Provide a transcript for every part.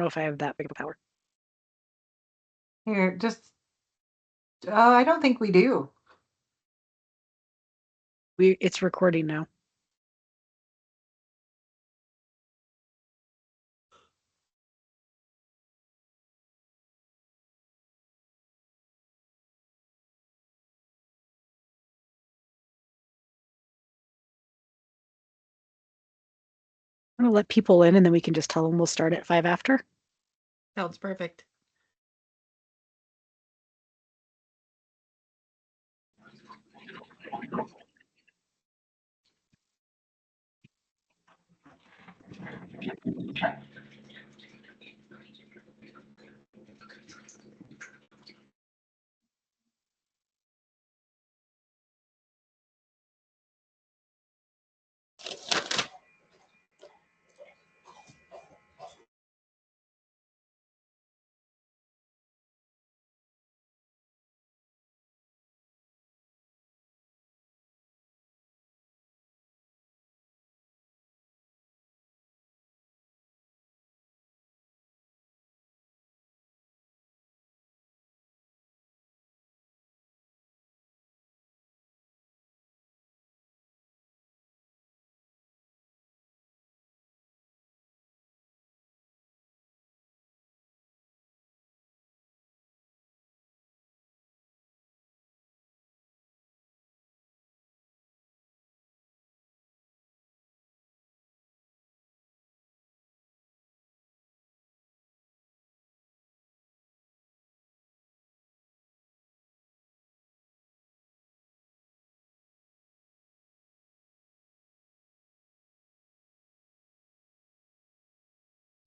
know if I have that big of a power. Here, just, I don't think we do. It's recording now. I'm gonna let people in and then we can just tell them we'll start at 5 after. Sounds perfect.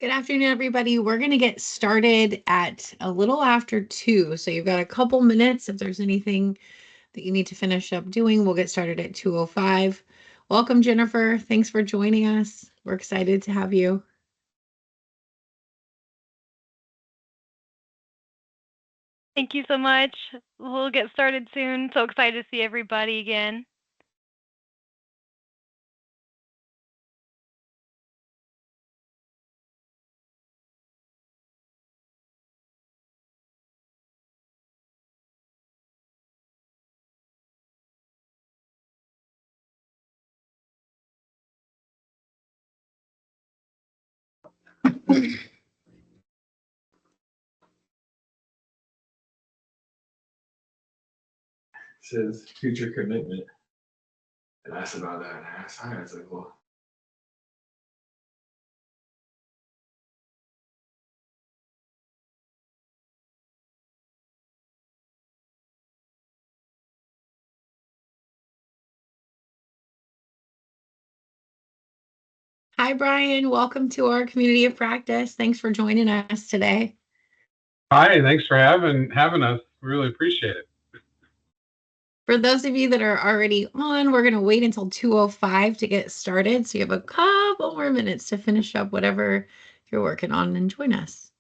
Good afternoon, everybody. We're going to get started at a little after 2. So you've got a couple minutes. If there's anything that you need to finish up doing, we'll get started at 2:05. Welcome, Jennifer. Thanks for joining us. We're excited to have you. Thank you so much. We'll get started soon. So excited to see everybody again. Says future commitment. And I asked about that and I asked her, I was like, well. Hi, Brian. Welcome to our community of practice. Thanks for joining us today. Hi, thanks for having us. Really appreciate it. For those of you that are already on, we're going to wait until 2:05 to get started. So you have a couple more minutes to finish up whatever you're working on and join us.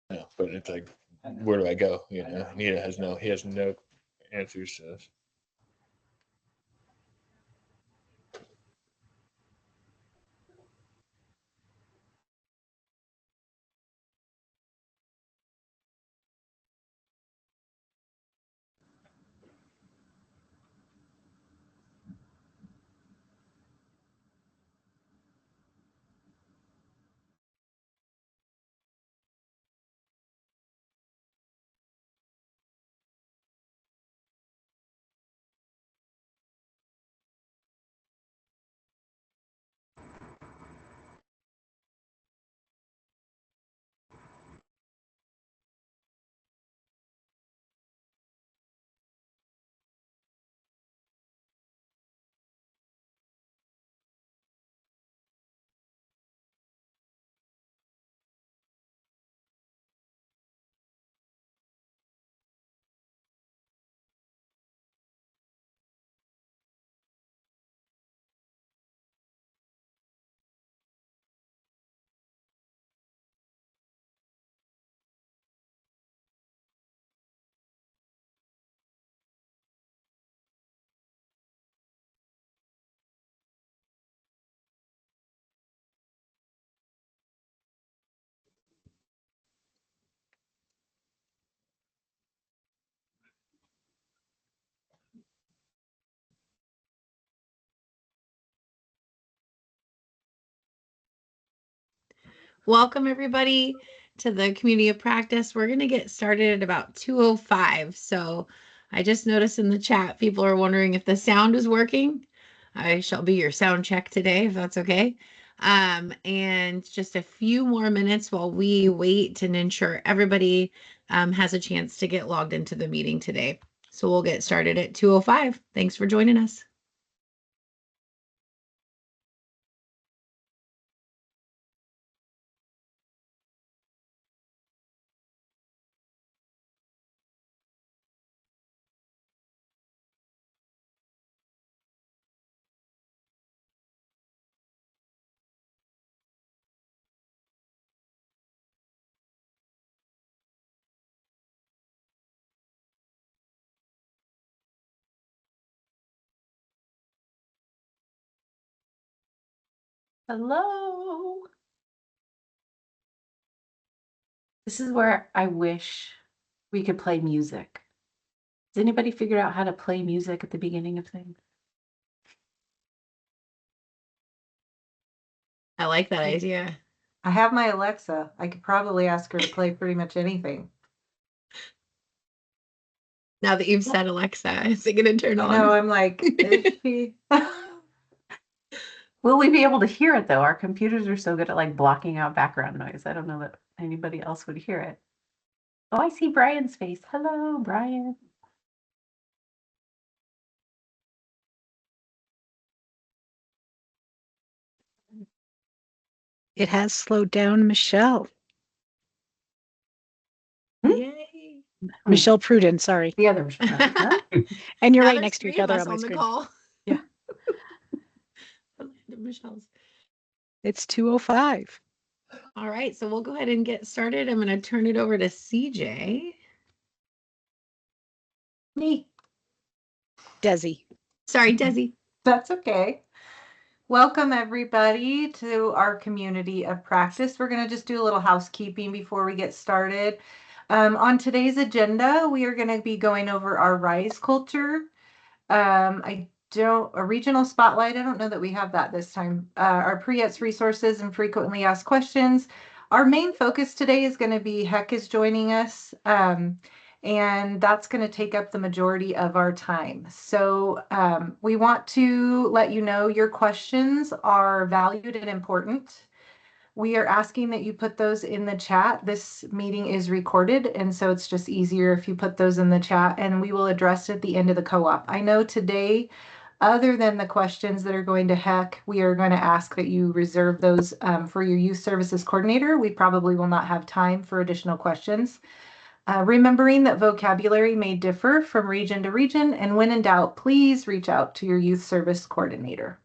Yeah, but it's like, where do I go? You know, he has no answers to this. Welcome everybody to the community of practice. We're going to get started at about 2:05. So I just noticed in the chat, people are wondering if the sound is working. I shall be your sound check today, if that's okay. And just a few more minutes while we wait and ensure everybody has a chance to get logged into the meeting today. So we'll get started at 2:05. Thanks for joining us. Hello. This is where I wish we could play music. Has anybody figured out how to play music at the beginning of things? I like that idea. I have my Alexa. I could probably ask her to play pretty much anything. Now that you've said Alexa, is it going to turn on? No, I'm like, is she? Will we be able to hear it though? Our computers are so good at like blocking out background noise. I don't know that anybody else would hear it. Oh, I see Brian's face. Hello, Brian. It has slowed down Michelle. Yay. Michelle Pruden, sorry. The other Michelle. Huh? And you're Now right there's next to three each of other us on my the screen. call. Yeah. Michelle's. It's 2:05. All right, so we'll go ahead and get started. I'm going to turn it over to CJ. Me. Desi. Sorry, Desi. That's okay. Welcome everybody to our community of practice. We're going to just do a little housekeeping before we get started. On today's agenda, we are going to be going over our RISE culture. A regional spotlight. I don't know that we have that this time. Our Pre-ETS resources and frequently asked questions. Our main focus today is going to be HEC is joining us. And that's going to take up the majority of our time. So we want to let you know your questions are valued and important. We are asking that you put those in the chat. This meeting is recorded, and so it's just easier if you put those in the chat, and we will address it at the end of the co-op. I know today, other than the questions that are going to HEC, we are going to ask that you reserve those for your youth services coordinator. We probably will not have time for additional questions. Remembering that vocabulary may differ from region to region, and when in doubt, please reach out to your youth service coordinator.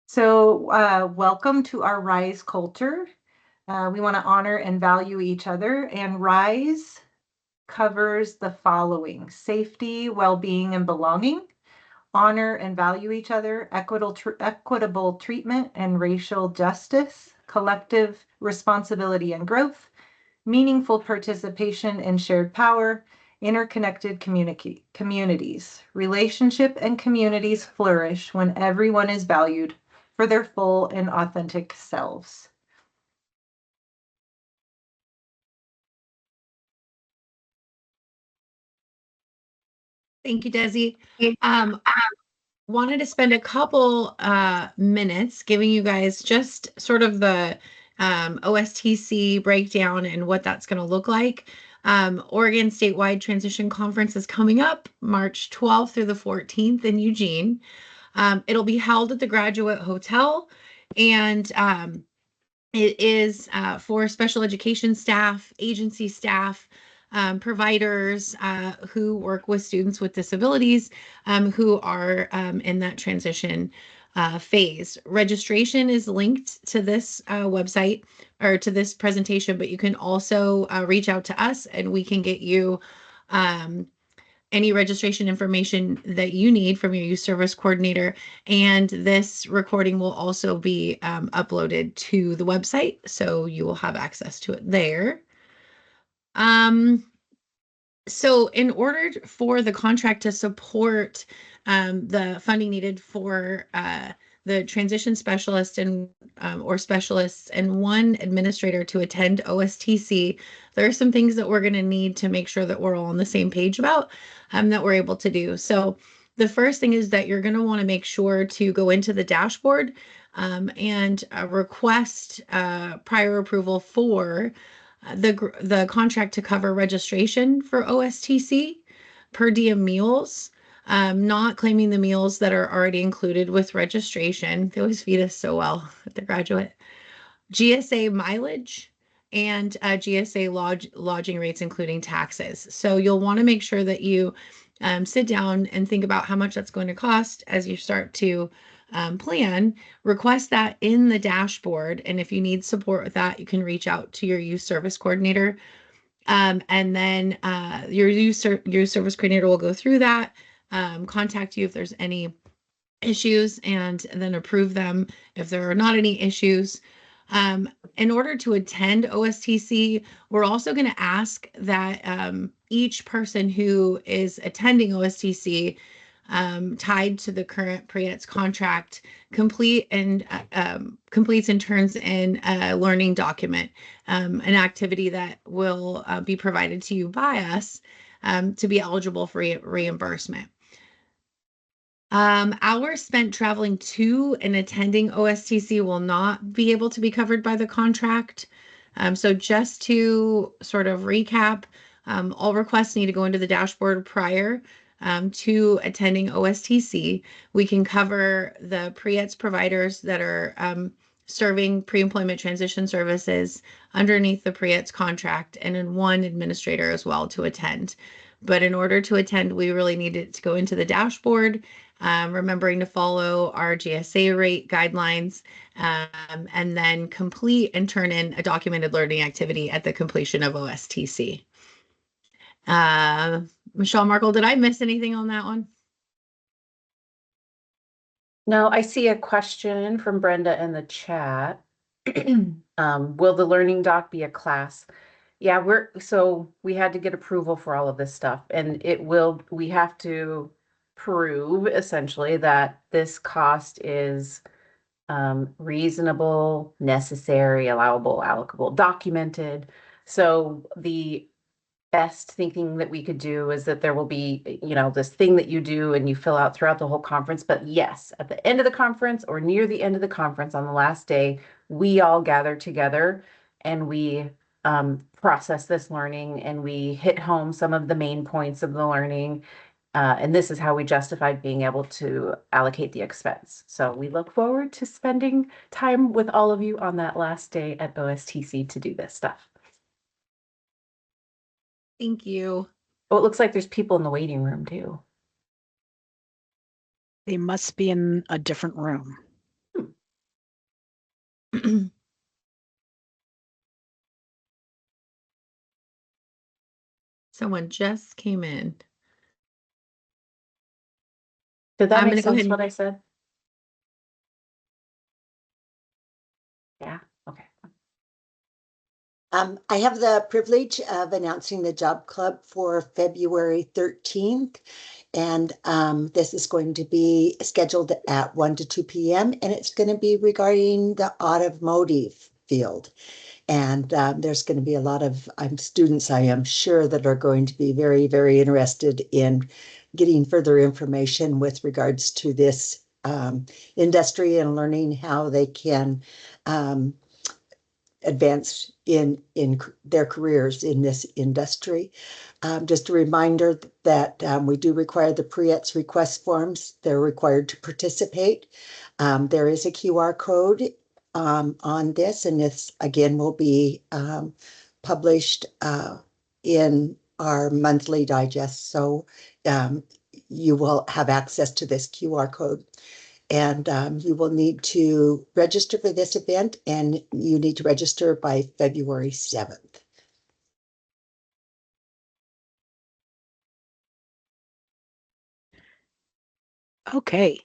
So welcome to our RISE culture. We want to honor and value each other, and RISE covers the following: safety, well-being, and belonging, honor and value each other, equitable treatment and racial justice, collective responsibility and growth, meaningful participation and shared power, interconnected communities. Relationship and communities flourish when everyone is valued for their full and authentic selves. Thank you, Desi. Wanted to spend a couple minutes giving you guys just sort of the OSTC breakdown and what that's going to look like. Oregon Statewide Transition Conference is coming up March 12th through the 14th in Eugene. It'll be held at the Graduate Hotel, and it is for special education staff, agency staff, providers who work with students with disabilities who are in that transition phase. Registration is linked to this website or to this presentation, but you can also reach out to us and we can get you any registration information that you need from your youth service coordinator. And this recording will also be uploaded to the website, so you will have access to it there. So in order for the contract to support the funding needed for the transition specialist and or specialists and one administrator to attend OSTC. There are some things that we're going to need to make sure that we're all on the same page about that we're able to do. So the first thing is that you're going to want to make sure to go into the dashboard and request prior approval for the contract to cover registration for OSTC, per diem meals, not claiming the meals that are already included with registration. They always feed us so well at the graduate. GSA mileage and GSA lodging rates, including taxes. So you'll want to make sure that you sit down and think about how much that's going to cost as you start to plan. Request that in the dashboard. And if you need support with that, you can reach out to your youth service coordinator. And then your youth service coordinator will go through that, contact you if there's any issues, and then approve them if there are not any issues. In order to attend OSTC, we're also going to ask that each person who is attending OSTC tied to the current Pre-ETS contract completes and turns in a learning document, an activity that will be provided to you by us to be eligible for reimbursement. Hours spent traveling to and attending OSTC will not be able to be covered by the contract. So just to sort of recap, all requests need to go into the dashboard prior to attending OSTC. We can cover the Pre-ETS providers that are serving pre-employment transition services underneath the Pre-ETS contract, and in one administrator as well to attend. But in order to attend, we really need it to go into the dashboard, remembering to follow our GSA rate guidelines, and then complete and turn in a documented learning activity at the completion of OSTC. Michelle Markle, did I miss anything on that one? No, I see a question from Brenda in the chat. Will the learning doc be a class? Yeah, we had to get approval for all of this stuff, and we have to prove essentially that this cost is reasonable, necessary, allowable, allocable, documented. So the best thinking that we could do is that there will be, this thing that you do and you fill out throughout the whole conference. But yes, at the end of the conference or near the end of the conference on the last day, we all gather together and we process this learning and we hit home some of the main points of the learning. And this is how we justified being able to allocate the expense. So we look forward to spending time with all of you on that last day at OSTC to do this stuff. Thank you. Oh, it looks like there's people in the waiting room too. They must be in a different room. Someone just came in. Did that I'm make gonna go sense ahead what I said? Yeah, okay. I have the privilege of announcing the job club for February 13th. And this is going to be scheduled at 1 to 2 p.m. And it's going to be regarding the automotive field. And there's going to be a lot of students, I am sure, that are going to be very, very interested in getting further information with regards to this industry and learning how they can advance in their careers in this industry. Just a reminder that we do require the Pre-ETS request forms. They're required to participate. There is a QR code on this, and this again will be published in our monthly digest. So you will have access to this QR code. And you will need to register for this event, and you need to register by February 7th. Okay.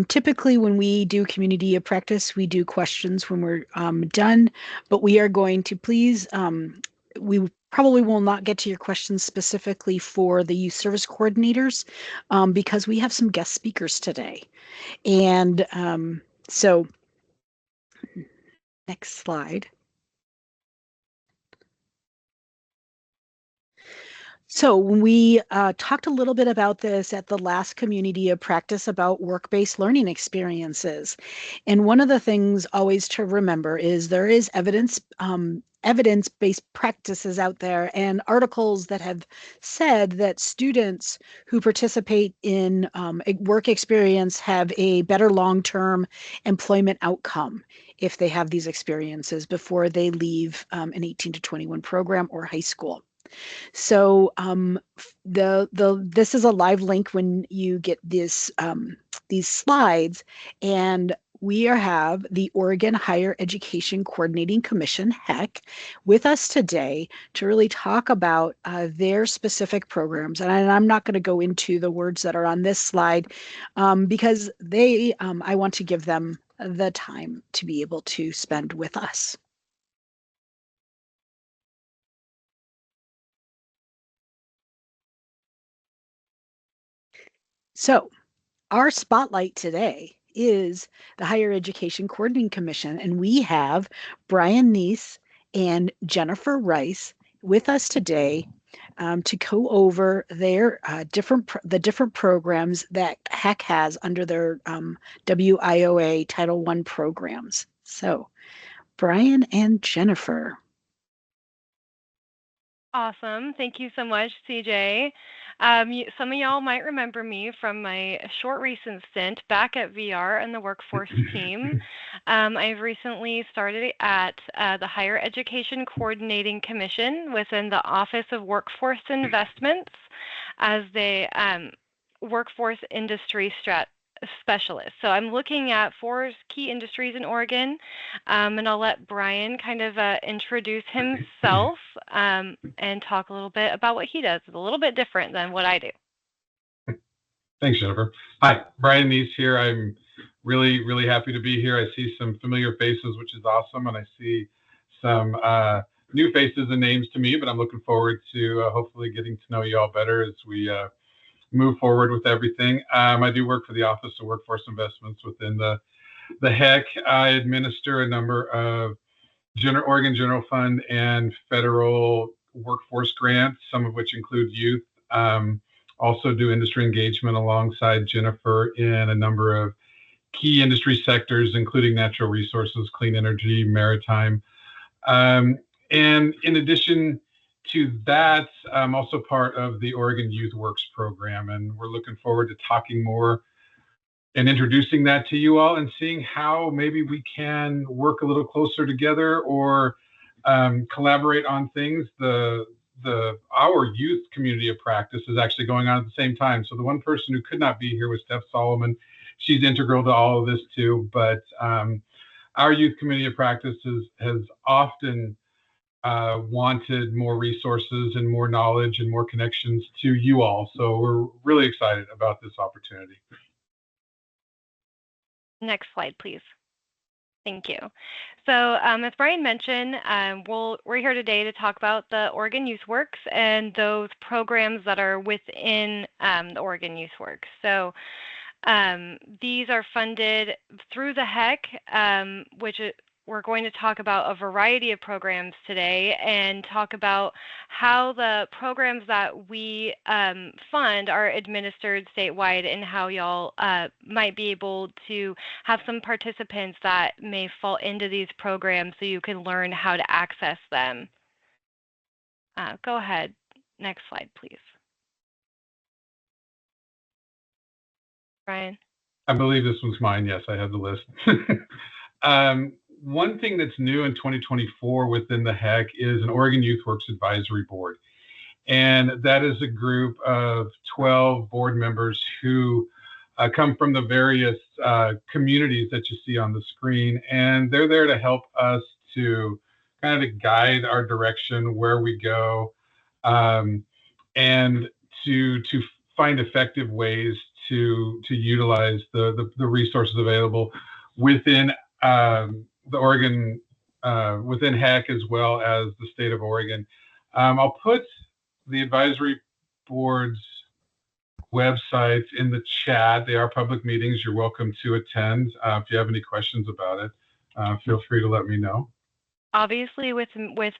Typically, when we do community of practice, we do questions when we're done, but we are going to please, we probably will not get to your questions specifically for the youth service coordinators because we have some guest speakers today. And so next slide. So when we talked a little bit about this at the last community of practice about work-based learning experiences, and one of the things always to remember is there is evidence-based practices out there and articles that have said that students who participate in work experience have a better long-term employment outcome if they have these experiences before they leave an 18 to 21 program or high school. So this is a live link when you get these slides, and we have the Oregon Higher Education Coordinating Commission, HEC, with us today to really talk about their specific programs. And I'm not going to go into the words that are on this slide because I want to give them the time to be able to spend with us. So our spotlight today is the Higher Education Coordinating Commission, and we have Brian Neese and Jennifer Rice with us today to go over their different programs that HEC has under their WIOA Title I programs. So, Brian and Jennifer. Awesome. Thank you so much, CJ. Some of y'all might remember me from my short recent stint back at VR and the workforce team. I've recently started at the Higher Education Coordinating Commission within the Office of Workforce Investments as the workforce industry specialist. So I'm looking at 4 key industries in Oregon, and I'll let Brian kind of introduce himself and talk a little bit about what he does. It's a little bit different than what I do. Thanks, Jennifer. Hi, Brian Neese here. I'm really, really happy to be here. I see some familiar faces, which is awesome, and I see some new faces and names to me, but I'm looking forward to hopefully getting to know you all better as we move forward with everything. I do work for the Office of Workforce Investments within the HEC. I administer a number of Oregon General Fund and federal workforce grants, some of which include youth. Also do industry engagement alongside Jennifer in a number of key industry sectors, including natural resources, clean energy, maritime. And in addition to that, I'm also part of the Oregon Youth Works program, and we're looking forward to talking more and introducing that to you all and seeing how maybe we can work a little closer together or collaborate on things. Our youth community of practice is actually going on at the same time. So the one person who could not be here was Steph Solomon. She's integral to all of this too, but our youth community of practice has often wanted more resources and more knowledge and more connections to you all. So we're really excited about this opportunity. Next slide, please. Thank you. So as Brian mentioned, we're here today to talk about the Oregon Youth Works and those programs that are within the Oregon Youth Works. So these are funded through the HEC, which we're going to talk about a variety of programs today and talk about how the programs that we fund are administered statewide and how y'all might be able to have some participants that may fall into these programs so you can learn how to access them. Go ahead. Next slide, please. Brian? I believe this one's mine. Yes, I have the list. One thing that's new in 2024 within the HEC is an Oregon Youth Works Advisory Board. And that is a group of 12 board members who come from the various communities that you see on the screen. And they're there to help us to kind of guide our direction, where we go, and to find effective ways to utilize the resources available within the Oregon, within HEC as well as the state of Oregon. I'll put the advisory board's websites in the chat. They are public meetings. You're welcome to attend. If you have any questions about it, feel free to let me know. Obviously, with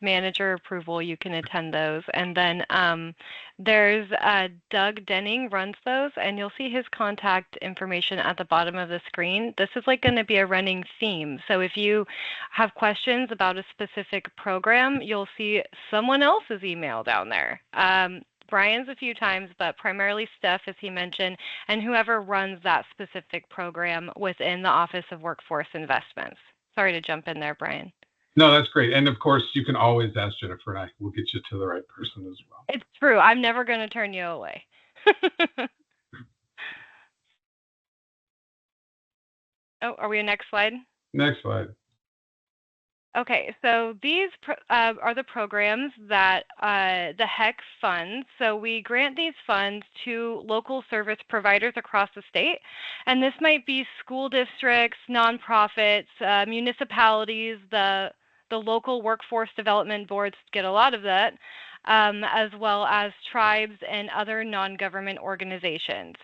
manager approval, you can attend those. And then there's Doug Denning runs those, and you'll see his contact information at the bottom of the screen. This is like going to be a running theme. So if you have questions about a specific program, you'll see someone else's email down there. Brian's a few times, but primarily Steph, as he mentioned, and whoever runs that specific program within the Office of Workforce Investments. Sorry to jump in there, Brian. No, that's great. And of course, you can always ask Jennifer, and we'll get you to the right person as well. It's true. I'm never going to turn you away. Oh, are we on next slide? Next slide. Okay, so these are the programs that the HEC funds. So we grant these funds to local service providers across the state. And this might be school districts, nonprofits, municipalities, the local workforce development boards get a lot of that, as well as tribes and other non-government organizations.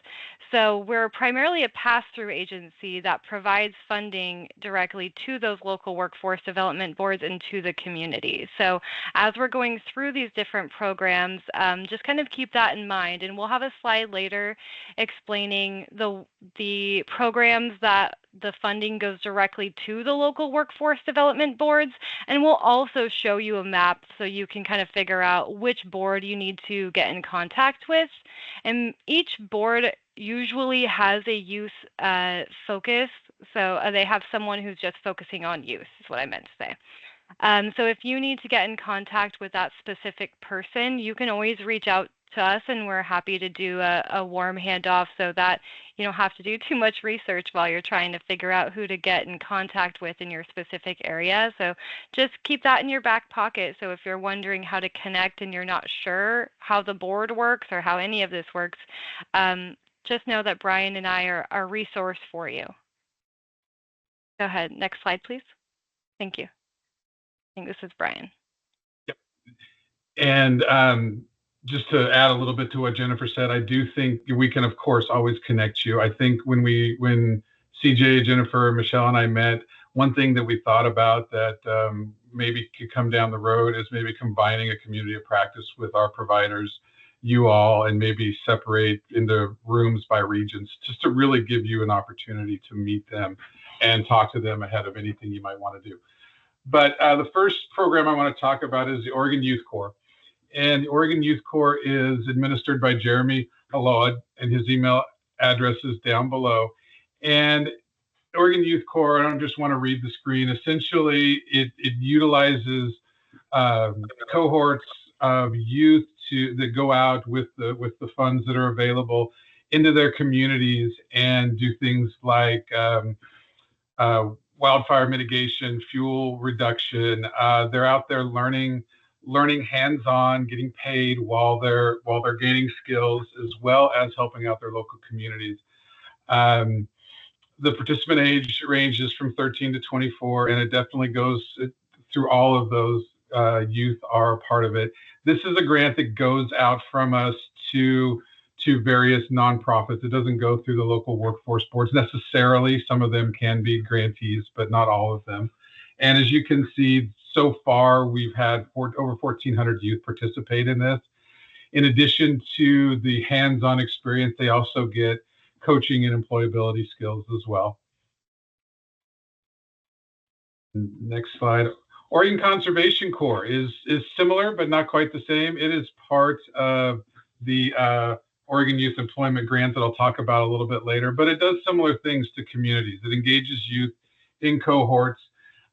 So we're primarily a pass-through agency that provides funding directly to those local workforce development boards and to the community. So as we're going through these different programs, just kind of keep that in mind. And we'll have a slide later explaining the programs that the funding goes directly to the local workforce development boards. And we'll also show you a map so you can kind of figure out which board you need to get in contact with. And each board usually has a youth focus. So they have someone who's just focusing on youth, is what I meant to say. So if you need to get in contact with that specific person, you can always reach out to us, and we're happy to do a warm handoff so that you don't have to do too much research while you're trying to figure out who to get in contact with in your specific area. So just keep that in your back pocket. So if you're wondering how to connect and you're not sure how the board works or how any of this works, just know that Brian and I are a resource for you. Go ahead. Next slide, please. Thank you. I think this is Brian. Yep. And just to add a little bit to what Jennifer said, I do think we can, of course, always connect you. I think when CJ, Jennifer, Michelle, and I met, one thing that we thought about that maybe could come down the road is maybe combining a community of practice with our providers, you all, and maybe separate into rooms by regions, just to really give you an opportunity to meet them and talk to them ahead of anything you might want to do. But the first program I want to talk about is the Oregon Youth Corps. And the Oregon Youth Corps is administered by Jeremy Halod, and his email address is down below. And Oregon Youth Corps, I don't just want to read the screen. Essentially, it utilizes cohorts of youth that go out with the funds that are available into their communities and do things like wildfire mitigation, fuel reduction. They're out there learning hands-on, getting paid while they're gaining skills, as well as helping out their local communities. The participant age ranges from 13 to 24, and it definitely goes through all of those. Youth are a part of it. This is a grant that goes out from us to various nonprofits. It doesn't go through the local workforce boards necessarily. Some of them can be grantees, but not all of them. And as you can see, so far we've had over 1,400 youth participate in this. In addition to the hands-on experience, they also get coaching and employability skills as well. Next slide. Oregon Conservation Corps is similar, but not quite the same. It is part of the Oregon Youth Employment Grant that I'll talk about a little bit later, but it does similar things to communities. It engages youth in cohorts.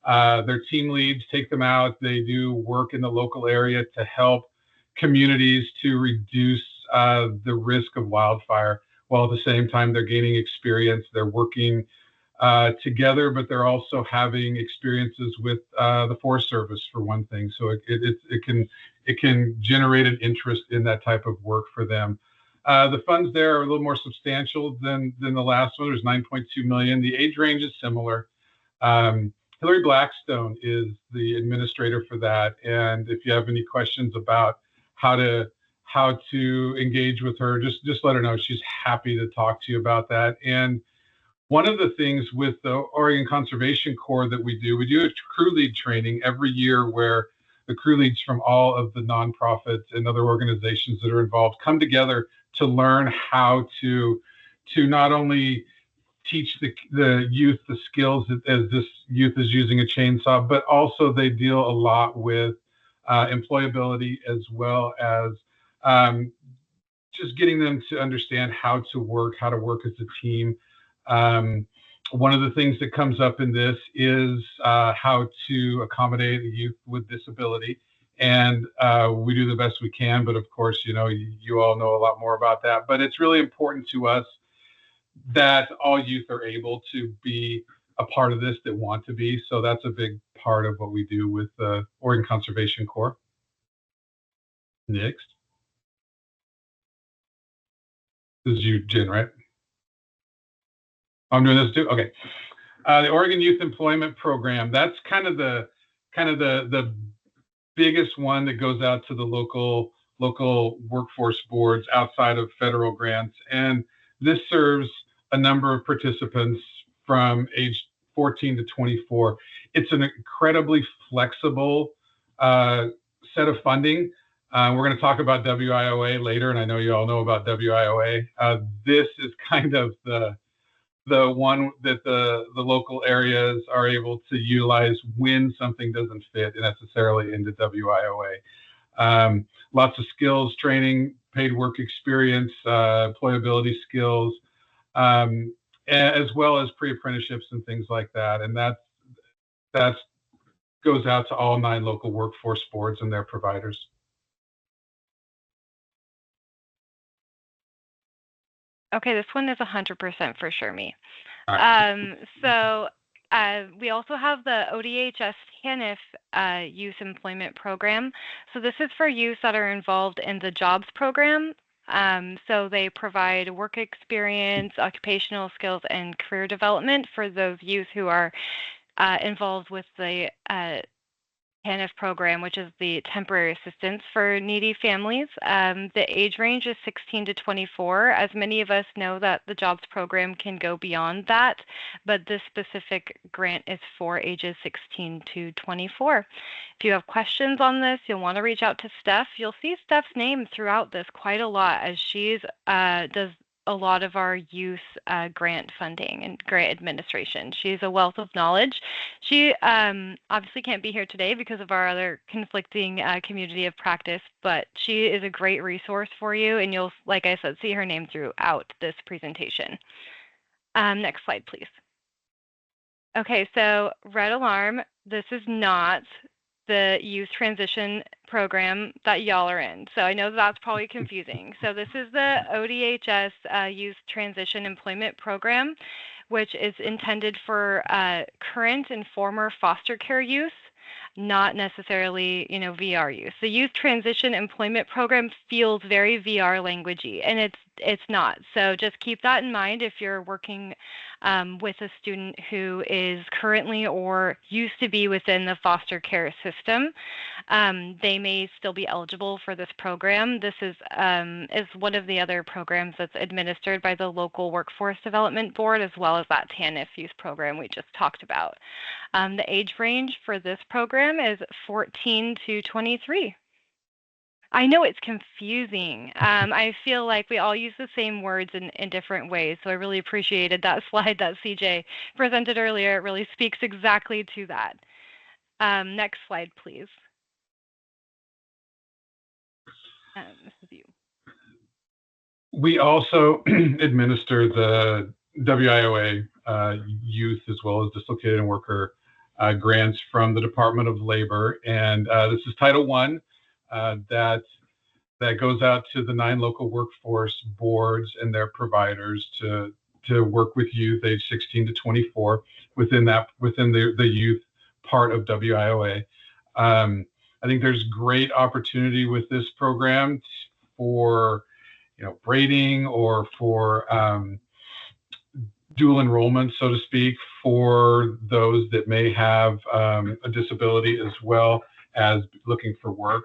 Their team leads take them out. They do work in the local area to help communities to reduce the risk of wildfire, while at the same time they're gaining experience. They're working together, but they're also having experiences with the Forest Service, for one thing. So it can generate an interest in that type of work for them. The funds there are a little more substantial than the last one. There's $9.2 million. The age range is similar. Hillary Blackstone is the administrator for that. And if you have any questions about how to engage with her, just let her know. She's happy to talk to you about that. And one of the things with the Oregon Conservation Corps that we do a crew lead training every year where the crew leads from all of the nonprofits and other organizations that are involved come together to learn how to not only teach the youth the skills as this youth is using a chainsaw, but also they deal a lot with employability as well as just getting them to understand how to work as a team. One of the things that comes up in this is how to accommodate the youth with disability. And we do the best we can, but of course, you all know a lot more about that. But it's really important to us that all youth are able to be a part of this that want to be. So that's a big part of what we do with the Oregon Conservation Corps. Next. This is you, Jen, right? I'm doing this too? Okay. The Oregon Youth Employment Program, that's kind of the biggest one that goes out to the local workforce boards outside of federal grants. And this serves a number of participants from age 14 to 24. It's an incredibly flexible set of funding. We're going to talk about WIOA later, and I know you all know about WIOA. This is kind of the one that the local areas are able to utilize when something doesn't fit necessarily into WIOA. Lots of skills training, paid work experience, employability skills, as well as pre-apprenticeships and things like that. And that goes out to all 9 local workforce boards and their providers. Okay, this one is 100% for sure me. All right. So we also have the ODHS TANF Youth Employment Program. So this is for youth that are involved in the JOBS program. So they provide work experience, occupational skills, and career development for those youth who are involved with the TANF program, which is the temporary assistance for needy families. The age range is 16 to 24. As many of us know that the JOBS program can go beyond that, but this specific grant is for ages 16 to 24. If you have questions on this, you'll want to reach out to Steph. You'll see Steph's name throughout this quite a lot as she does a lot of our youth grant funding and grant administration. She's a wealth of knowledge. She obviously can't be here today because of our other conflicting community of practice, but she is a great resource for you, and you'll, like I said, see her name throughout this presentation. Next slide, please. Okay, so red alarm, this is not the youth transition program that y'all are in. So I know that's probably confusing. So this is the ODHS Youth Transition Employment Program, which is intended for current and former foster care youth, not necessarily, VR youth. The Youth Transition Employment Program feels very VR languagey, and it's not. So just keep that in mind if you're working with a student who is currently or used to be within the foster care system. They may still be eligible for this program. This is one of the other programs that's administered by the local Workforce Development Board, as well as that TANF youth program we just talked about. The age range for this program is 14 to 23. I know it's confusing. I feel like we all use the same words in different ways, so I really appreciated that slide that CJ presented earlier. It really speaks exactly to that. Next slide, please. This is you. We also administer the WIOA youth as well as dislocated and worker grants from the Department of Labor, and this is Title I. That goes out to the 9 local workforce boards and their providers to work with youth age 16 to 24 within the youth part of WIOA. I think there's great opportunity with this program for braiding or for dual enrollment, so to speak, for those that may have a disability as well as looking for work.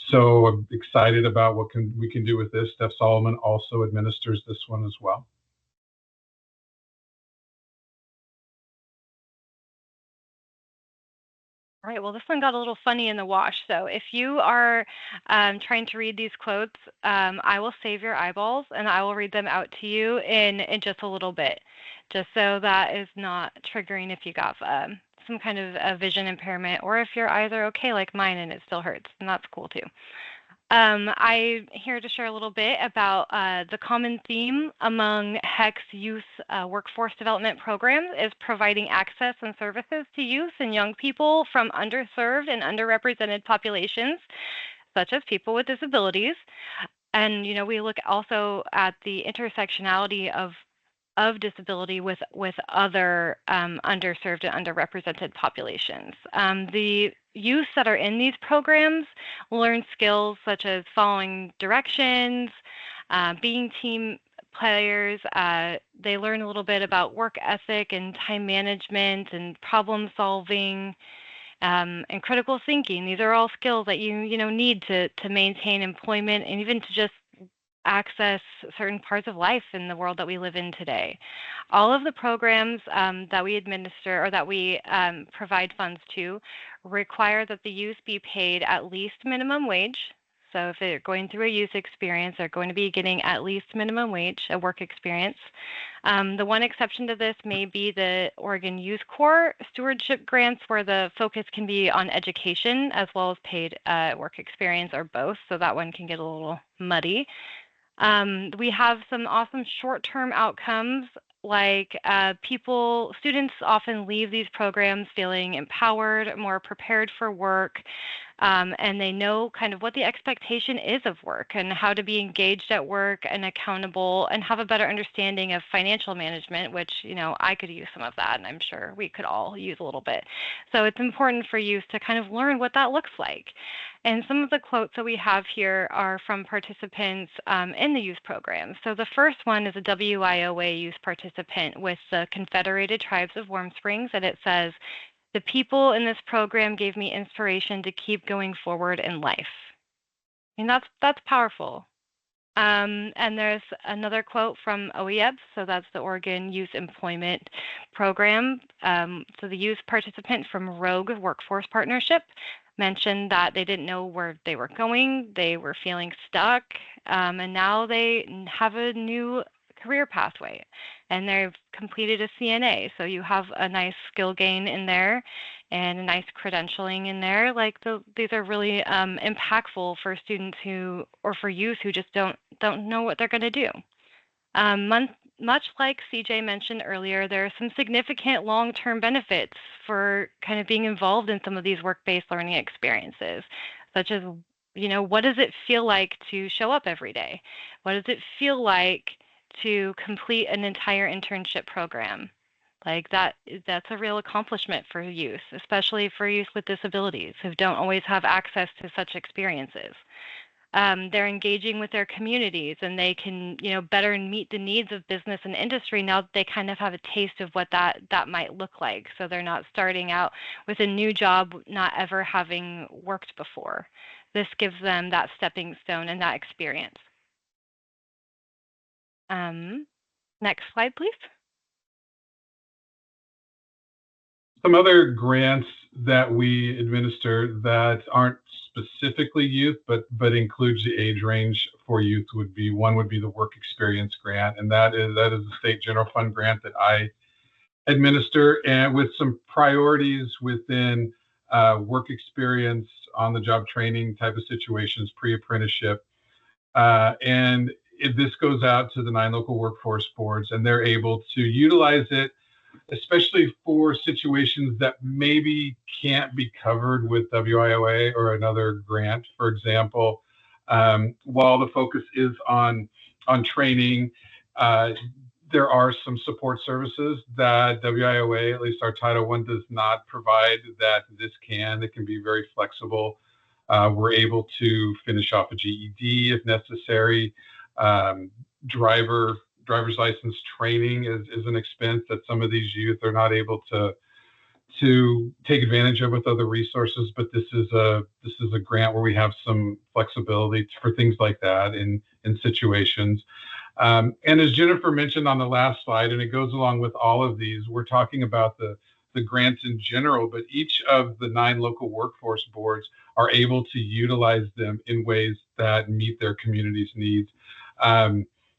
So I'm excited about what we can do with this. Steph Solomon also administers this one as well. All right, well, this one got a little funny in the wash. So if you are trying to read these quotes, I will save your eyeballs and I will read them out to you in just a little bit, just so that is not triggering if you got some kind of a vision impairment, or if your eyes are okay like mine and it still hurts, and that's cool too. I'm here to share a little bit about the common theme among HEC's youth workforce development programs is providing access and services to youth and young people from underserved and underrepresented populations, such as people with disabilities. And, we look also at the intersectionality of disability with other underserved and underrepresented populations. The youth that are in these programs learn skills such as following directions, being team players. They learn a little bit about work ethic and time management and problem solving. And critical thinking. These are all skills that you need to maintain employment and even to just access certain parts of life in the world that we live in today. All of the programs that we administer or that we provide funds to require that the youth be paid at least minimum wage. So if they're going through a youth experience, they're going to be getting at least minimum wage, a work experience. The one exception to this may be the Oregon Youth Corps stewardship grants, where the focus can be on education as well as paid work experience, or both. So that one can get a little muddy. We have some awesome short-term outcomes, like students often leave these programs feeling empowered, more prepared for work, and they know kind of what the expectation is of work and how to be engaged at work and accountable and have a better understanding of financial management, which, I could use some of that, and I'm sure we could all use a little bit. So it's important for youth to kind of learn what that looks like. And some of the quotes that we have here are from participants in the youth program. So the first one is a WIOA youth participant with the Confederated Tribes of Warm Springs, and it says, "The people in this program gave me inspiration to keep going forward in life." And that's powerful. And there's another quote from OEB, so that's the Oregon Youth Employment Program. So the youth participant from Rogue Workforce Partnership mentioned that they didn't know where they were going, they were feeling stuck, and now they have a new career pathway, and they've completed a CNA. So you have a nice skill gain in there and a nice credentialing in there. These are really impactful for students or for youth who just don't know what they're going to do. Much like CJ mentioned earlier, there are some significant long-term benefits for kind of being involved in some of these work-based learning experiences, such as, what does it feel like to show up every day? What does it feel like to complete an entire internship program? That's a real accomplishment for youth, especially for youth with disabilities who don't always have access to such experiences. They're engaging with their communities, and they can, better meet the needs of business and industry now that they kind of have a taste of what that might look like. So they're not starting out with a new job, not ever having worked before. This gives them that stepping stone and that experience. Next slide, please. Some other grants that we administer that aren't specifically youth, but includes the age range for youth would be the work experience grant, and that is a state general fund grant that I administer, and with some priorities within work experience, on the job training type of situations, pre-apprenticeship, and this goes out to the 9 local workforce boards, and they're able to utilize it, especially for situations that maybe can't be covered with WIOA or another grant. For example, while the focus is on training, there are some support services that WIOA, at least our Title I, does not provide that this can. It can be very flexible. We're able to finish off a GED if necessary. Driver driver's license training is an expense that some of these youth are not able to take advantage of with other resources. But this is a grant where we have some flexibility for things like that in situations. And as Jennifer mentioned on the last slide, and it goes along with all of these, we're talking about the grants in general, but each of the 9 local workforce boards are able to utilize them in ways that meet their community's needs.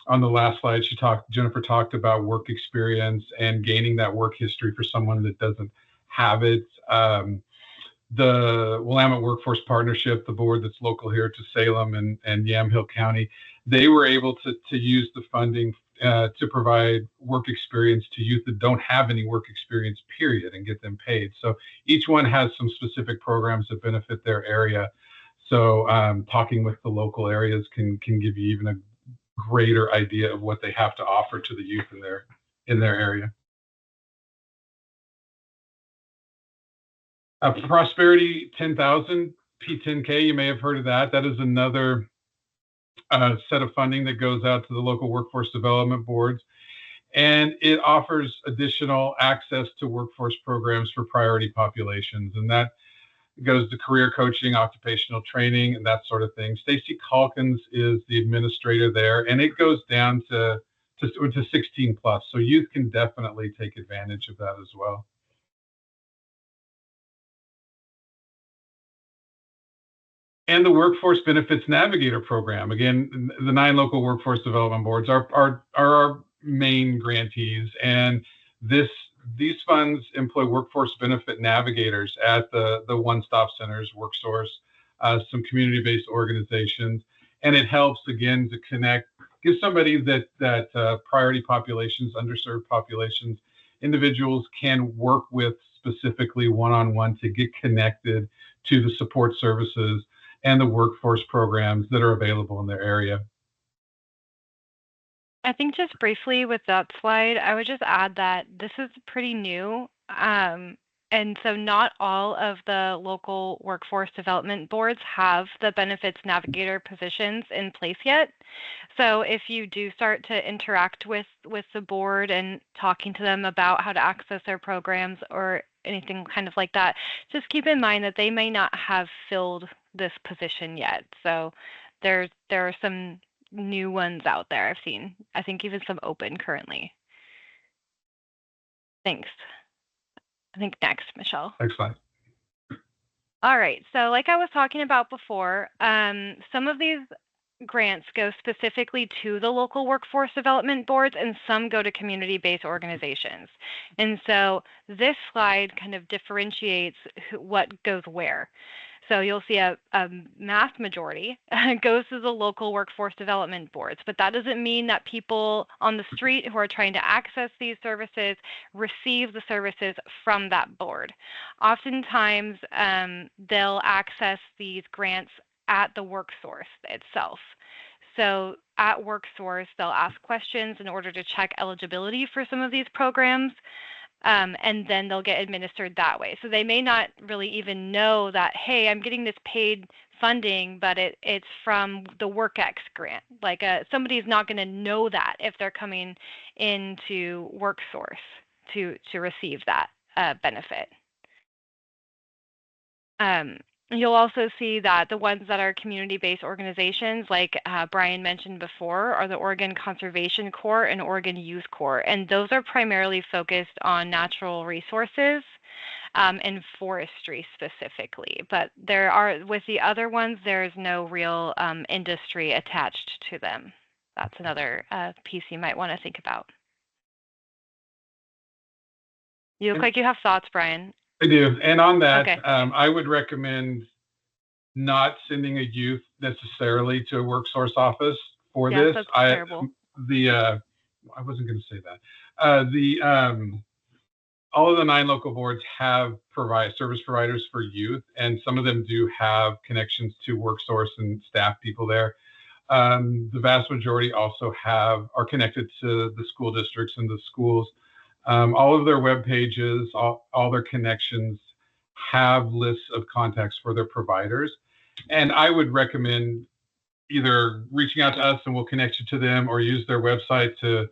On the last slide, Jennifer talked about work experience and gaining that work history for someone that doesn't have it. The Willamette Workforce Partnership, the board that's local here to Salem and Yamhill County, they were able to use the funding to provide work experience to youth that don't have any work experience, period, and get them paid. So each one has some specific programs that benefit their area. So talking with the local areas can give you even a greater idea of what they have to offer to the youth in their area. Prosperity 10,000 P10K, you may have heard of that. That is another set of funding that goes out to the local workforce development boards, and it offers additional access to workforce programs for priority populations, and that goes to career coaching, occupational training, and that sort of thing. Stacy Calkins is the administrator there, and it goes down to 16 plus, so youth can definitely take advantage of that as well. And the Workforce Benefits Navigator Program. Again, the 9 local workforce development boards are our main grantees, and these funds employ workforce benefit navigators at the one-stop centers, WorkSource, some community-based organizations, and it helps again to connect, give somebody that priority populations, underserved populations, individuals can work with specifically one-on-one to get connected to the support services and the workforce programs that are available in their area. I think just briefly with that slide, I would just add that this is pretty new. And so not all of the local workforce development boards have the benefits navigator positions in place yet. So if you do start to interact with the board and talking to them about how to access their programs or anything kind of like that, just keep in mind that they may not have filled this position yet. So there are some new ones out there I've seen. I think even some open currently. Thanks. I think next, Michelle. Excellent. All right. So like I was talking about before, some of these grants go specifically to the local workforce development boards and some go to community-based organizations. And so this slide kind of differentiates what goes where. So you'll see a mass majority goes to the local workforce development boards, but that doesn't mean that people on the street who are trying to access these services receive the services from that board. Oftentimes, they'll access these grants at the WorkSource itself. So at WorkSource, they'll ask questions in order to check eligibility for some of these programs. And then they'll get administered that way. So they may not really even know that, hey, I'm getting this paid funding, but it's from the WorkX grant. Like somebody's not going to know that if they're coming into WorkSource to receive that benefit. You'll also see that the ones that are community-based organizations, like Brian mentioned before, are the Oregon Conservation Corps and Oregon Youth Corps, and those are primarily focused on natural resources and forestry specifically. But with the other ones, there's no real industry attached to them. That's another piece you might want to think about. You look like you have thoughts, Brian. I do. And on that, okay. I would recommend not sending a youth necessarily to a WorkSource office for this. That's terrible. I wasn't going to say that. All of the 9 local boards have service providers for youth, and some of them do have connections to WorkSource and staff people there. The vast majority also are connected to the school districts and the schools. All of their web pages, all their connections have lists of contacts for their providers. And I would recommend, either reaching out to us and we'll connect you to them, or use their website to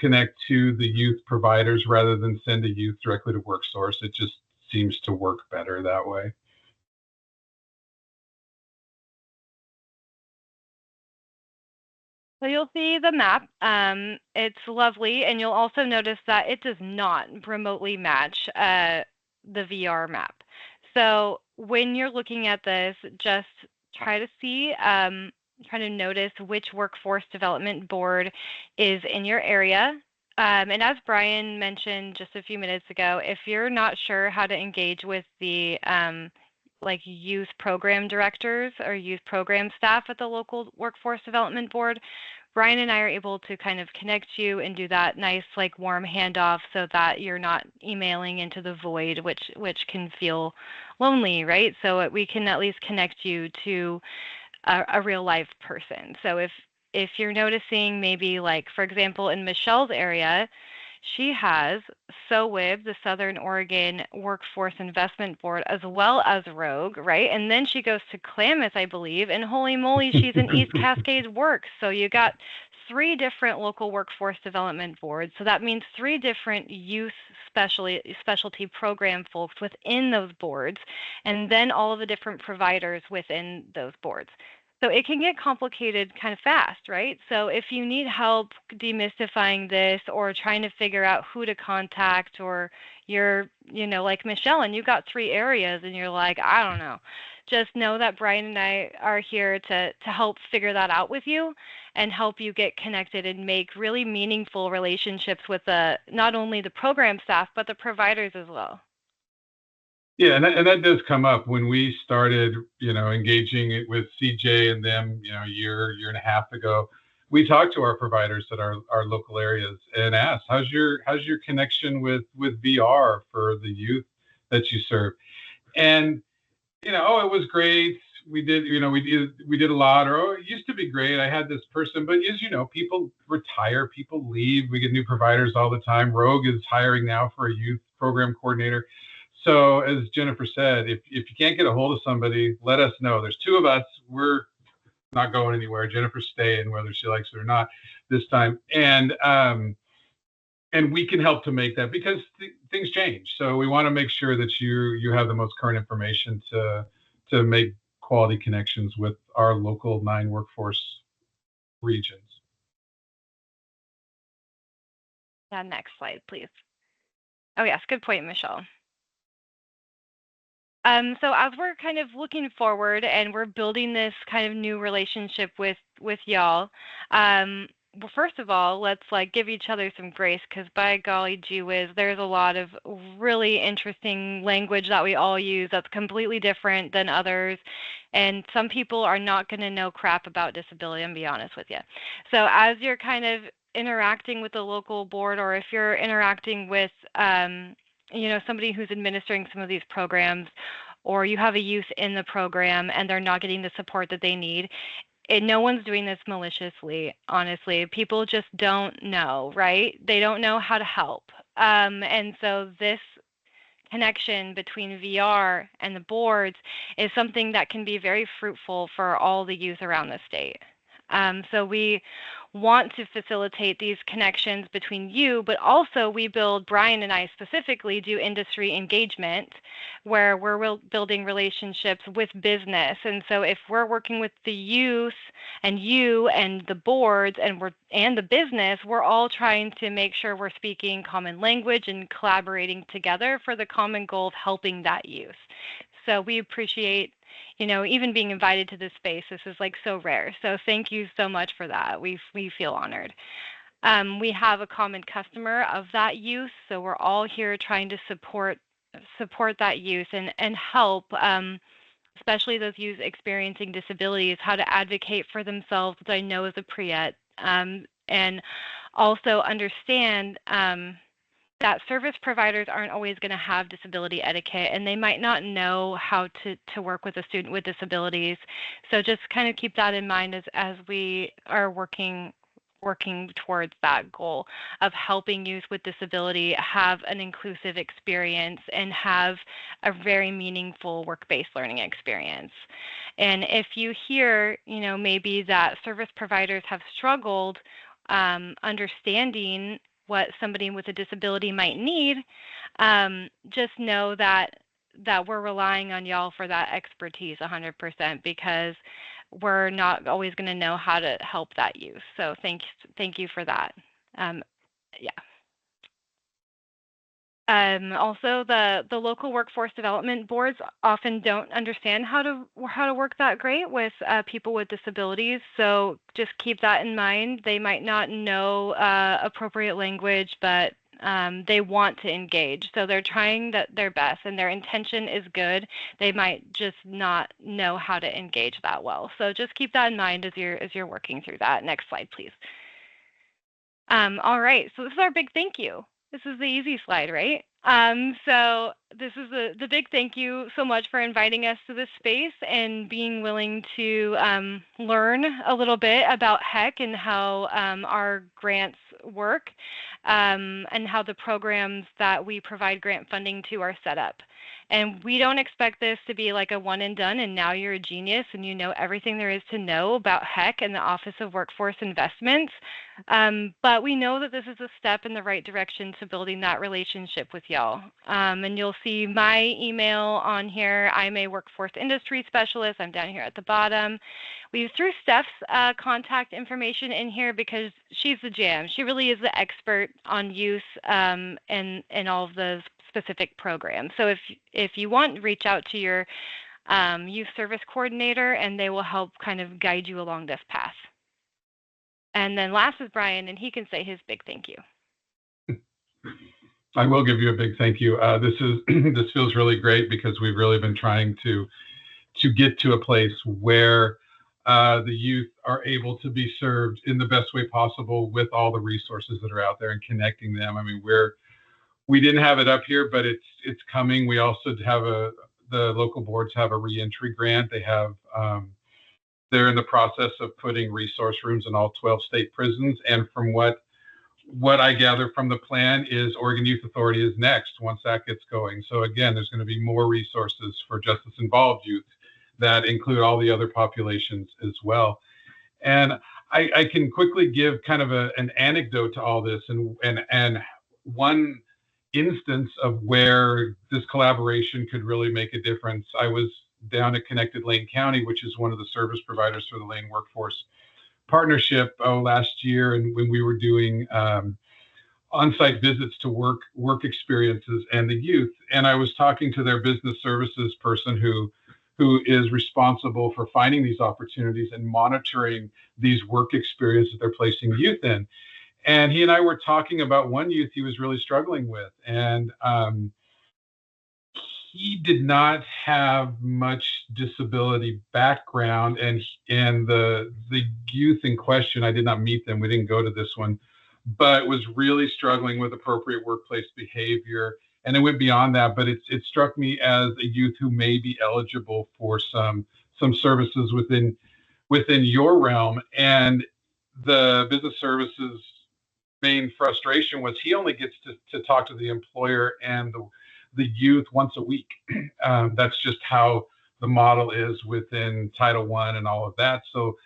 connect to the youth providers rather than send a youth directly to WorkSource. It just seems to work better that way. So you'll see the map. It's lovely, and you'll also notice that it does not remotely match the VR map. So when you're looking at this, just try to see, try to notice which workforce development board is in your area. And as Brian mentioned just a few minutes ago, if you're not sure how to engage with the like youth program directors or youth program staff at the local workforce development board, Brian and I are able to kind of connect you and do that nice, like, warm handoff so that you're not emailing into the void, which can feel lonely, right? So we can at least connect you to a real life person. So if you're noticing maybe, like, for example, in Michelle's area, she has SOWIB, the Southern Oregon Workforce Investment Board, as well as Rogue, right? And then she goes to Klamath, I believe, and holy moly, she's in East Cascade Works. So you got 3 different local workforce development boards. So that means 3 different youth specialty program folks within those boards, and then all of the different providers within those boards. So it can get complicated kind of fast, right? So if you need help demystifying this or trying to figure out who to contact, or you're, like Michelle, and you've got 3 areas and you're like, I don't know, just know that Brian and I are here to help figure that out with you and help you get connected and make really meaningful relationships with not only the program staff, but the providers as well. Yeah, and that does come up when we started, engaging with CJ and them, a year and a half ago. We talked to our providers at our local areas and asked, how's your connection with VR for the youth that you serve? And it was great. We did a lot, or it used to be great. I had this person, but as you know, people retire, people leave. We get new providers all the time. Rogue is hiring now for a youth program coordinator. So as Jennifer said, if you can't get a hold of somebody, let us know. There's 2 of us. We're not going anywhere. Jennifer's staying, whether she likes it or not this time. And we can help to make that, because things change. So we want to make sure that you have the most current information to make quality connections with our local 9 workforce regions. Yeah, next slide, please. Oh, yes, good point, Michelle. So as we're kind of looking forward and we're building this kind of new relationship with y'all, well, first of all, let's give each other some grace, because by golly gee whiz, there's a lot of really interesting language that we all use that's completely different than others, and some people are not going to know crap about disability, I'm be honest with you. So as you're kind of interacting with the local board, or if you're interacting with somebody who's administering some of these programs, or you have a youth in the program and they're not getting the support that they need, no one's doing this maliciously, honestly. People just don't know, right? They don't know how to help. And so this connection between VR and the boards is something that can be very fruitful for all the youth around the state. So we want to facilitate these connections between you, but also Brian and I specifically do industry engagement, where we're building relationships with business. And so if we're working with the youth and you and the boards and the business, we're all trying to make sure we're speaking common language and collaborating together for the common goal of helping that youth. So we appreciate even being invited to this space. This is so rare. So thank you so much for that. We feel honored. We have a common customer of that youth, so we're all here trying to support that youth and help, especially those youth experiencing disabilities, how to advocate for themselves, which I know is a pre-ET, and also understand that service providers aren't always going to have disability etiquette, and they might not know how to work with a student with disabilities. So just kind of keep that in mind as we are working working towards that goal of helping youth with disability have an inclusive experience and have a very meaningful work-based learning experience. And if you hear, maybe that service providers have struggled understanding what somebody with a disability might need, just know that we're relying on y'all for that expertise 100%, because we're not always going to know how to help that youth. So thank you for that. Yeah. Also, the local workforce development boards often don't understand how to work that great with people with disabilities. So just keep that in mind. They might not know appropriate language, but they want to engage. So they're trying their best, and their intention is good. They might just not know how to engage that well. So just keep that in mind as you're working through that. Next slide, please. All right. So this is our big thank you. This is the easy slide, right? So this is the big thank you so much for inviting us to this space and being willing to learn a little bit about HEC and how our grants work, and how the programs that we provide grant funding to are set up. And we don't expect this to be like a one and done and now you're a genius and you know everything there is to know about HEC and the Office of Workforce Investments. But we know that this is a step in the right direction to building that relationship with y'all. And you'll see my email on here. I'm a workforce industry specialist. I'm down here at the bottom. We threw Steph's contact information in here because she's the jam. She really is the expert on youth and all of those specific programs. So if you want, reach out to your youth service coordinator and they will help kind of guide you along this path. And then last is Brian, and he can say his big thank you. I will give you a big thank you. This feels really great because we've really been trying to get to a place where the youth are able to be served in the best way possible with all the resources that are out there and connecting them. I mean, we didn't have it up here, but it's coming. We also have the local boards have a reentry grant. They have they're in the process of putting resource rooms in all 12 state prisons. And from what I gather from the plan is Oregon Youth Authority is next once that gets going. So again, there's going to be more resources for justice involved youth that include all the other populations as well. And I can quickly give kind of an anecdote to all this and one instance of where this collaboration could really make a difference. I was down at Connected Lane County, which is one of the service providers for the Lane Workforce Partnership last year, and when we were doing on-site visits to work experiences and the youth, and I was talking to their business services person who is responsible for finding these opportunities and monitoring these work experiences they're placing youth in. And he and I were talking about one youth he was really struggling with, and he did not have much disability background, and the youth in question, I did not meet them. We didn't go to this one, but was really struggling with appropriate workplace behavior. And it went beyond that, but it struck me as a youth who may be eligible for some services within your realm. And the business services main frustration was he only gets to talk to the employer and the youth once a week. That's just how the model is within Title I and all of that. So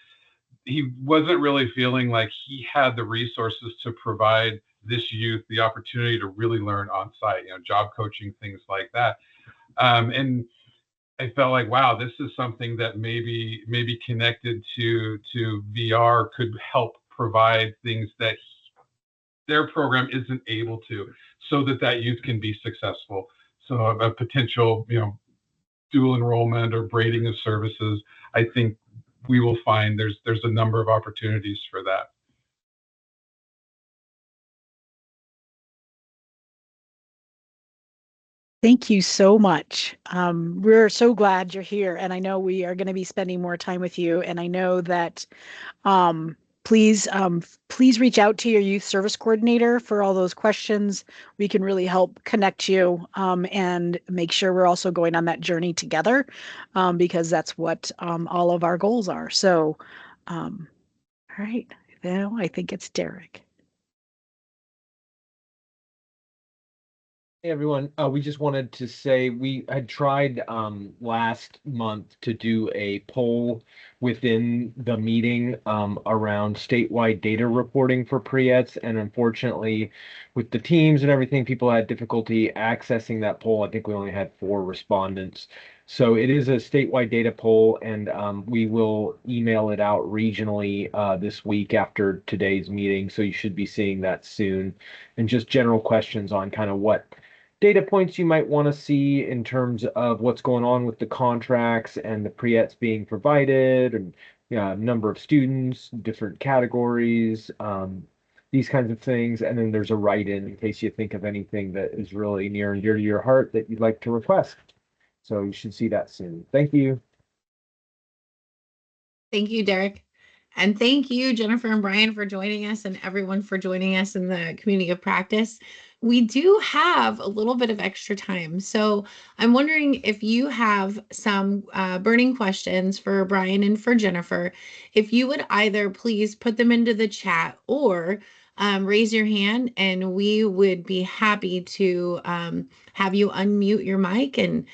he wasn't really feeling like he had the resources to provide this youth the opportunity to really learn on site, job coaching, things like that. And I felt like, wow, this is something that maybe connected to VR could help provide things that their program isn't able to, so that youth can be successful. So a potential, dual enrollment or braiding of services, I think we will find there's a number of opportunities for that. Thank you so much. We're so glad you're here, and I know we are going to be spending more time with you. And I know that please reach out to your youth service coordinator for all those questions. We can really help connect you and make sure we're also going on that journey together, because that's what all of our goals are. So, all right. No, I think it's Derek. Hey everyone, we just wanted to say we had tried last month to do a poll within the meeting around statewide data reporting for pre-ETS, and unfortunately, with the teams and everything, people had difficulty accessing that poll. I think we only had 4 respondents. So it is a statewide data poll, and we will email it out regionally this week after today's meeting. So you should be seeing that soon. And just general questions on kind of what data points you might want to see in terms of what's going on with the contracts and the pre-ETS being provided, and number of students, different categories, these kinds of things. And then there's a write-in case you think of anything that is really near and dear to your heart that you'd like to request. So you should see that soon. Thank you. Thank you, Derek. And thank you, Jennifer and Brian, for joining us, and everyone for joining us in the community of practice. We do have a little bit of extra time. So I'm wondering if you have some burning questions for Brian and for Jennifer, if you would either please put them into the chat or raise your hand, and we would be happy to have you unmute your mic and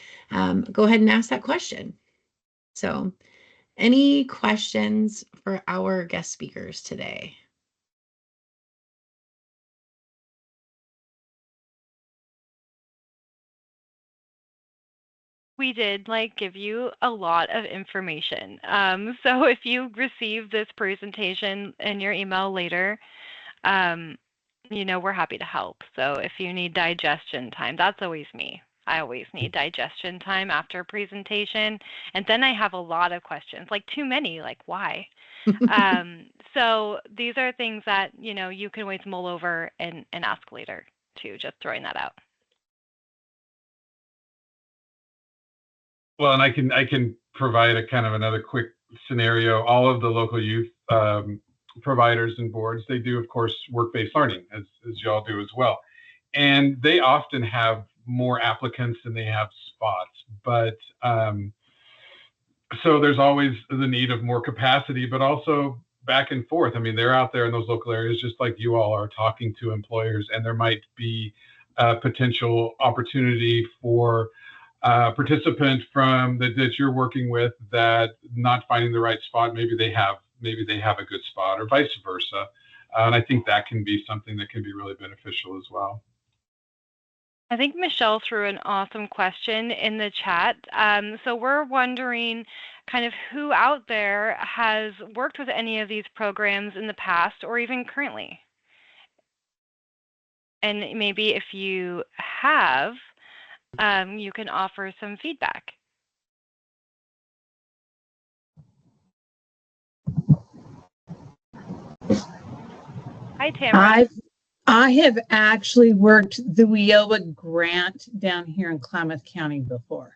go ahead and ask that question. So any questions for our guest speakers today? We did give you a lot of information. So if you receive this presentation in your email later, we're happy to help. So if you need digestion time, that's always me. I always need digestion time after a presentation. And then I have a lot of questions, too many, why? So these are things that, you can always mull over and ask later too, just throwing that out. Well, and I can provide a kind of another quick scenario. All of the local youth providers and boards, they do, of course, work-based learning, as y'all do as well. And they often have more applicants than they have spots. But so there's always the need of more capacity, but also back and forth. I mean, they're out there in those local areas, just like you all are, talking to employers, and there might be a potential opportunity for participant from that you're working with that not finding the right spot. Maybe they have a good spot, or vice versa. And I think that can be something that can be really beneficial as well. I think Michelle threw an awesome question in the chat. So we're wondering kind of who out there has worked with any of these programs in the past or even currently. And maybe if you have, you can offer some feedback. Hi, Tamara. I have actually worked the WIOA grant down here in Klamath County before.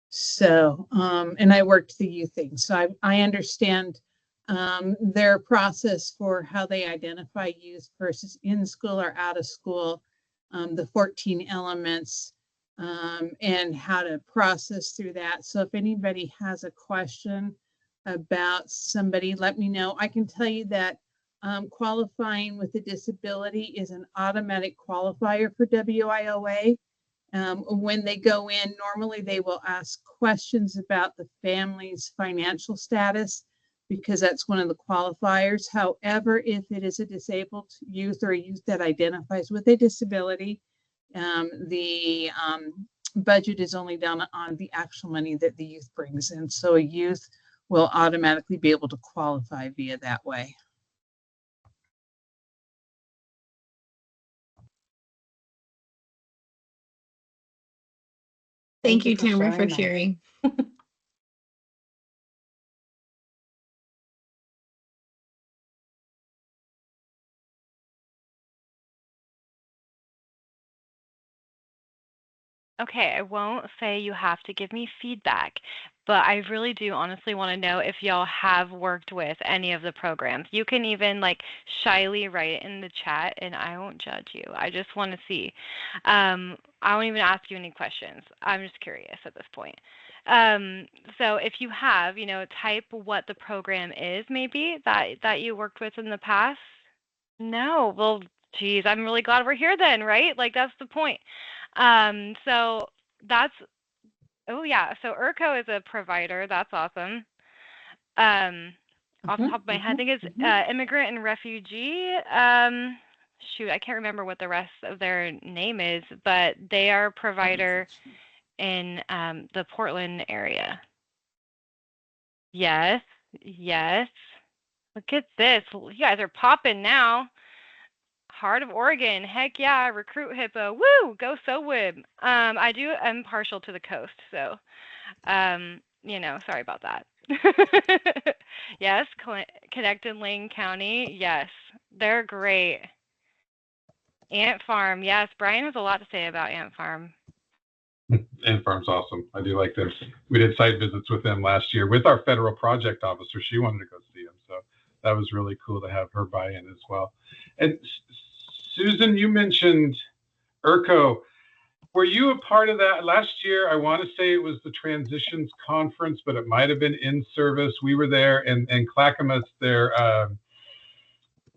So, and I worked the youth thing. So I understand their process for how they identify youth versus in school or out of school, the 14 elements, and how to process through that. So if anybody has a question about somebody, let me know. I can tell you that qualifying with a disability is an automatic qualifier for WIOA. When they go in, normally they will ask questions about the family's financial status, because that's one of the qualifiers. However, if it is a disabled youth or a youth that identifies with a disability, the budget is only done on the actual money that the youth brings in. So a youth will automatically be able to qualify via that way. Thank you, Tamara, for sharing. Okay, I won't say you have to give me feedback, but I really do honestly want to know if y'all have worked with any of the programs. You can even like shyly write it in the chat and I won't judge you. I just want to see. I won't even ask you any questions. I'm just curious at this point. Um, so if you have, type what the program is maybe that you worked with in the past. No, well, geez, I'm really glad we're here then, right? Like that's the point. So that's oh yeah, so ERCO is a provider. That's awesome. Off the top of my head, I think it's immigrant and refugee. Shoot, I can't remember what the rest of their name is, but they are a provider in the Portland area. Yes, yes. Look at this. You guys are popping now. Heart of Oregon, heck yeah, recruit hippo, woo, go so wib. I'm partial to the coast, so sorry about that. Yes, connect in Lane County, yes, they're great. Ant Farm, yes, Brian has a lot to say about Ant Farm. Ant Farm's awesome. I do like this. We did site visits with them last year with our federal project officer. She wanted to go see them, so that was really cool to have her buy-in as well. And Susan, you mentioned ERCO. Were you a part of that last year? I want to say it was the Transitions Conference, but it might have been in service. We were there, and Clackamas, their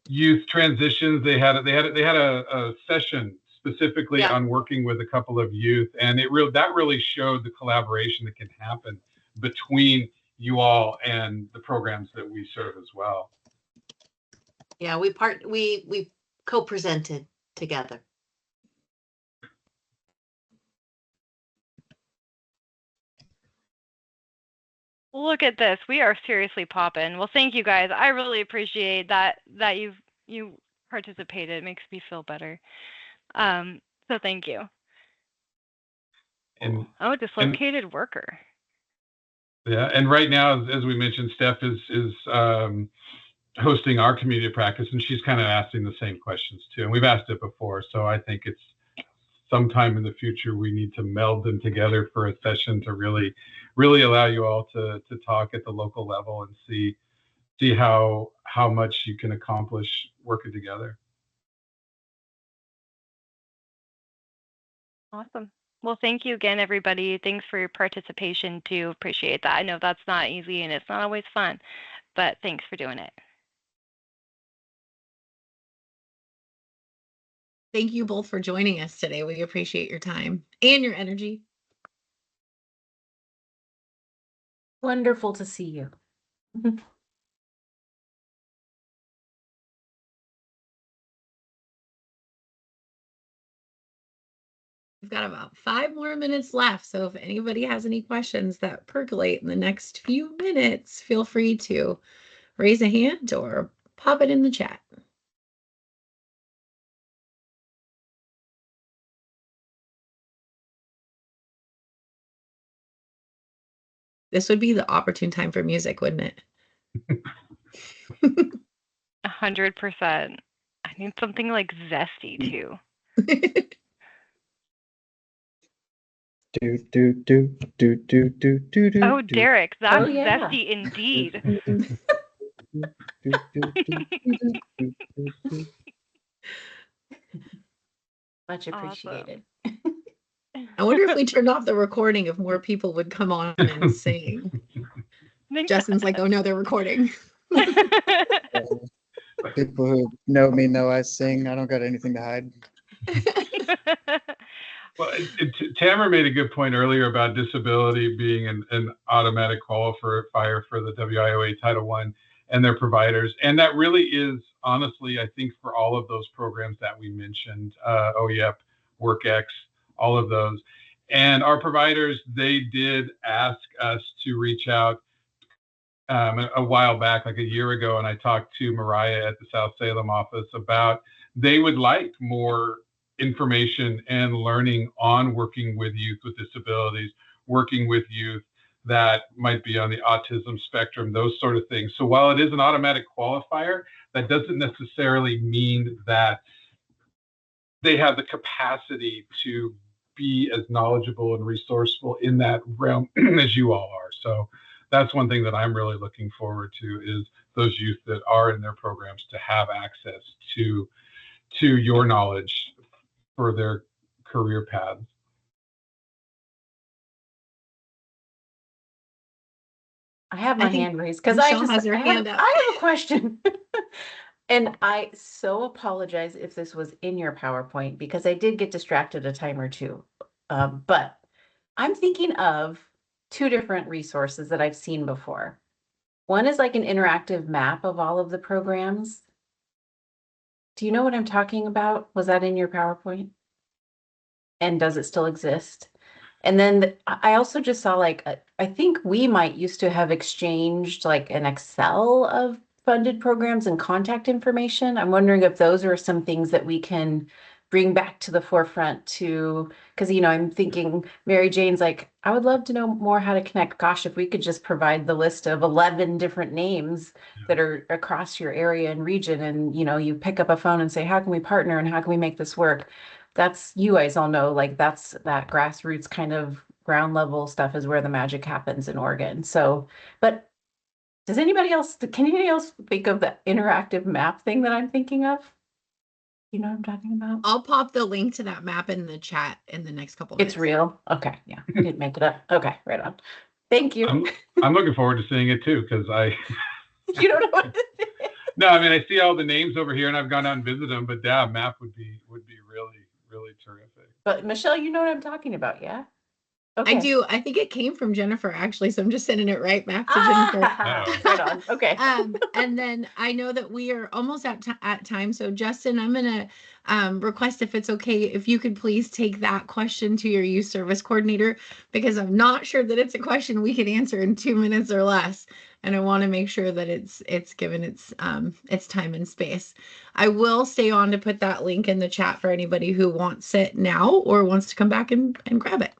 youth transitions. They had a session specifically on working with a couple of youth, and that really showed the collaboration that can happen between you all and the programs that we serve as well. Yeah, we co-presented together. Look at this. We are seriously popping. Well, thank you guys. I really appreciate that you participated. It makes me feel better. So thank you. And dislocated worker. Yeah, and right now, as we mentioned, Steph is hosting our community practice, and she's kind of asking the same questions too. And we've asked it before, so I think it's sometime in the future we need to meld them together for a session to really allow you all to talk at the local level and see how much you can accomplish working together. Awesome. Well, thank you again, everybody. Thanks for your participation too. Appreciate that. I know that's not easy and it's not always fun, but thanks for doing it. Thank you both for joining us today. We appreciate your time and your energy. Wonderful to see you. We've got about 5 more minutes left. So if anybody has any questions that percolate in the next few minutes, feel free to raise a hand or pop it in the chat. This would be the opportune time for music, wouldn't it? 100%. I need something like zesty too. Oh, Derek, that's zesty indeed. Much appreciated. I wonder if we turned off the recording, if more people would come on and sing. Justin's like, oh no, they're recording. People who know me know I sing. I don't got anything to hide. Well, Tamara made a good point earlier about disability being an automatic qualifier for the WIOA Title I and their providers. And that really is, honestly, I think for all of those programs that we mentioned, OEP, WorkX, all of those. And our providers, they did ask us to reach out a while back, like a year ago, and I talked to Mariah at the South Salem office about they would like more information and learning on working with youth with disabilities, working with youth that might be on the autism spectrum, those sort of things. So while it is an automatic qualifier, that doesn't necessarily mean that they have the capacity to be as knowledgeable and resourceful in that realm as you all are. So that's one thing that I'm really looking forward to, is those youth that are in their programs to have access to your knowledge for their career paths. I have my hand raised because Michelle has her hand up. I have a question. And I so apologize if this was in your PowerPoint because I did get distracted a time or two. But I'm thinking of two different resources that I've seen before. One is like an interactive map of all of the programs. Do you know what I'm talking about? Was that in your PowerPoint? And does it still exist? And then I also just saw like, I think we might used to have exchanged like an Excel of funded programs and contact information. I'm wondering if those are some things that we can bring back to the forefront to, because, you know, I'm thinking Mary Jane's like, I would love to know more how to connect. Gosh, if we could just provide the list of 11 different names that are across your area and region, and, you know, you pick up a phone and say, how can we partner and how can we make this work? That's, you guys all know, like that's that grassroots kind of ground level stuff is where the magic happens in Oregon. So, but can anybody else think of the interactive map thing that I'm thinking of? You know what I'm talking about? I'll pop the link to that map in the chat in the next couple minutes. It's real? Okay, yeah, I didn't make it up. Okay, right on. Thank you. I'm looking forward to seeing it too, because You don't know what to say. No, I mean, I see all the names over here and I've gone out and visited them, but yeah, a map would be really terrific. But Michelle, you know what I'm talking about, yeah? Okay. I do. I think it came from Jennifer, actually. So I'm just sending it right back to Jennifer. Right on. Okay. And then I know that we are almost at time. So Justin, I'm going to request, if it's okay, if you could please take that question to your youth service coordinator, because I'm not sure that it's a question we could answer in 2 minutes or less. And I want to make sure that it's given its time and space. I will stay on to put that link in the chat for anybody who wants it now or wants to come back and grab it.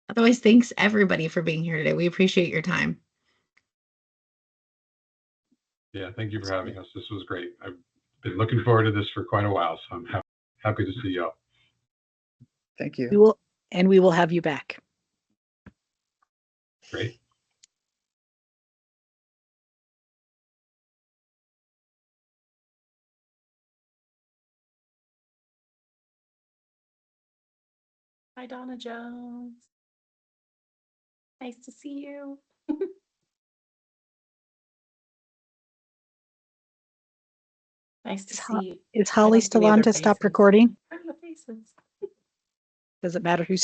Otherwise, thanks everybody for being here today. We appreciate your time. Yeah, thank you for having us. This was great. I've been looking forward to this for quite a while, so I'm happy to see y'all. Thank you. We will have you back. Great. Hi, Donna Jones. Nice to see you. Nice to see you. Is Holly still on to stop recording? Where are the faces? Does it matter who's